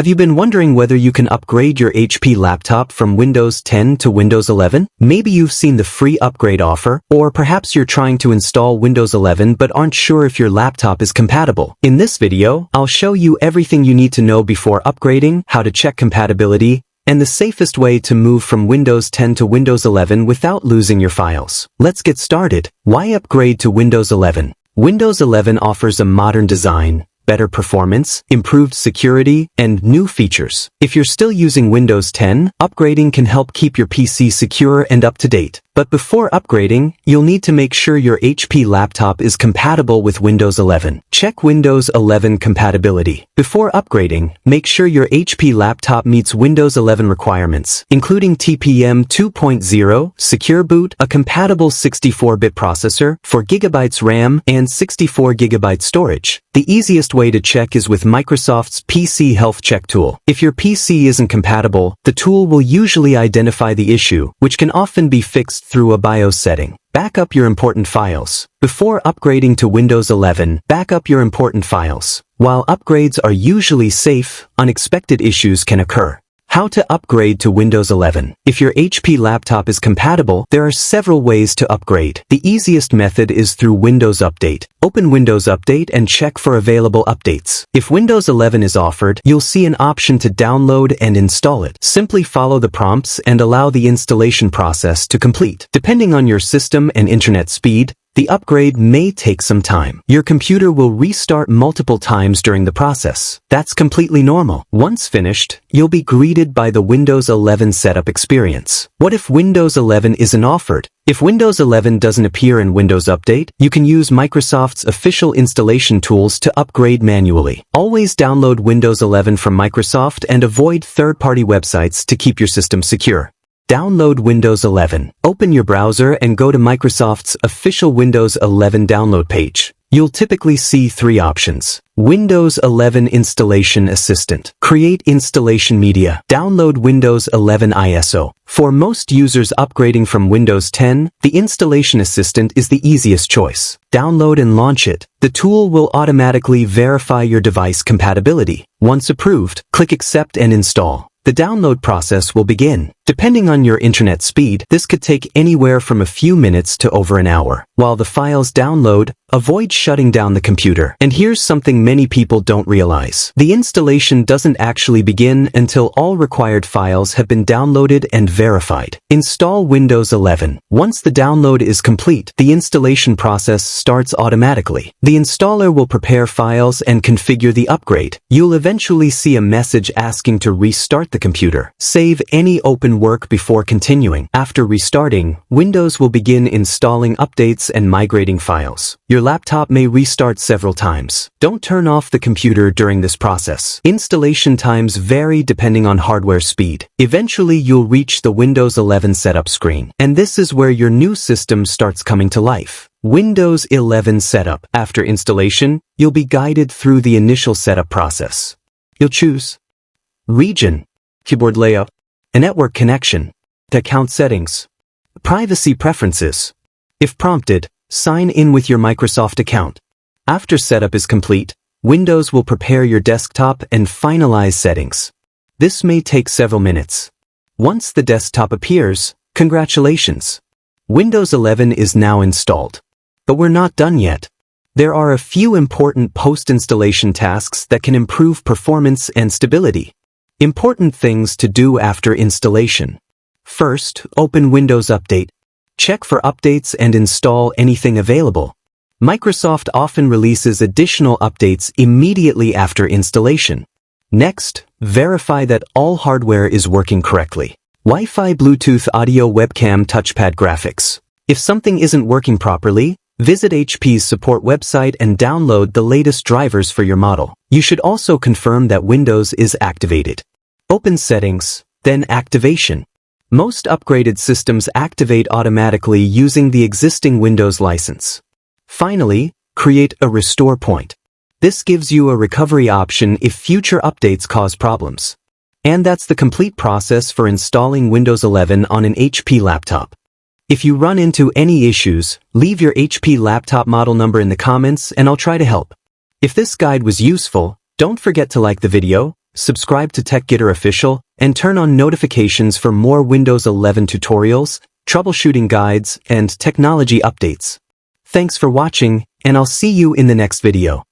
Have you been wondering whether you can upgrade your HP laptop from Windows 10 to Windows 11? Maybe you've seen the free upgrade offer, or perhaps you're trying to install Windows 11 but aren't sure if your laptop is compatible. In this video, I'll show you everything you need to know before upgrading, how to check compatibility, and the safest way to move from Windows 10 to Windows 11 without losing your files. Let's get started. Why upgrade to Windows 11? Windows 11 offers a modern design, better performance, improved security, and new features. If you're still using Windows 10, upgrading can help keep your PC secure and up to date. But before upgrading, you'll need to make sure your HP laptop is compatible with Windows 11. Check Windows 11 compatibility. Before upgrading, make sure your HP laptop meets Windows 11 requirements, including TPM 2.0, Secure Boot, a compatible 64-bit processor, 4GB RAM, and 64GB storage. The easiest way to check is with Microsoft's PC Health Check tool. If your PC isn't compatible, the tool will usually identify the issue, which can often be fixed through a BIOS setting. Back up your important files. Before upgrading to Windows 11, back up your important files. While upgrades are usually safe, unexpected issues can occur. How to upgrade to Windows 11. If your HP laptop is compatible, there are several ways to upgrade. The easiest method is through Windows Update. Open Windows Update and check for available updates. If Windows 11 is offered, you'll see an option to download and install it. Simply follow the prompts and allow the installation process to complete. Depending on your system and internet speed, the upgrade may take some time. Your computer will restart multiple times during the process. That's completely normal. Once finished, you'll be greeted by the Windows 11 setup experience. What if Windows 11 isn't offered? If Windows 11 doesn't appear in Windows Update, you can use Microsoft's official installation tools to upgrade manually. Always download Windows 11 from Microsoft and avoid third-party websites to keep your system secure. Download Windows 11. Open your browser and go to Microsoft's official Windows 11 download page. You'll typically see three options. Windows 11 Installation Assistant. Create installation media. Download Windows 11 ISO. For most users upgrading from Windows 10, the Installation Assistant is the easiest choice. Download and launch it. The tool will automatically verify your device compatibility. Once approved, click Accept and install. The download process will begin. Depending on your internet speed, this could take anywhere from a few minutes to over an hour. While the files download, avoid shutting down the computer. And here's something many people don't realize. The installation doesn't actually begin until all required files have been downloaded and verified. Install Windows 11. Once the download is complete, the installation process starts automatically. The installer will prepare files and configure the upgrade. You'll eventually see a message asking to restart the computer. Save any open work before continuing. After restarting, Windows will begin installing updates and migrating files. Your laptop may restart several times. Don't turn off the computer during this process. Installation times vary depending on hardware speed. Eventually, you'll reach the Windows 11 setup screen, and this is where your new system starts coming to life. Windows 11 setup. After installation, you'll be guided through the initial setup process. You'll choose region, keyboard layout, a network connection, the account settings, privacy preferences. If prompted, sign in with your Microsoft account. After setup is complete, Windows will prepare your desktop and finalize settings. This may take several minutes. Once the desktop appears, congratulations! Windows 11 is now installed. But we're not done yet. There are a few important post-installation tasks that can improve performance and stability. Important things to do after installation. First, open Windows Update. Check for updates and install anything available. Microsoft often releases additional updates immediately after installation. Next, verify that all hardware is working correctly. Wi-Fi, Bluetooth, audio, webcam, touchpad, graphics. If something isn't working properly, visit HP's support website and download the latest drivers for your model. You should also confirm that Windows is activated. Open Settings, then Activation. Most upgraded systems activate automatically using the existing Windows license. Finally, create a restore point. This gives you a recovery option if future updates cause problems. And that's the complete process for installing Windows 11 on an HP laptop. If you run into any issues, leave your HP laptop model number in the comments and I'll try to help. If this guide was useful, don't forget to like the video, subscribe to TechGetter Official, and turn on notifications for more Windows 11 tutorials, troubleshooting guides, and technology updates. Thanks for watching, and I'll see you in the next video.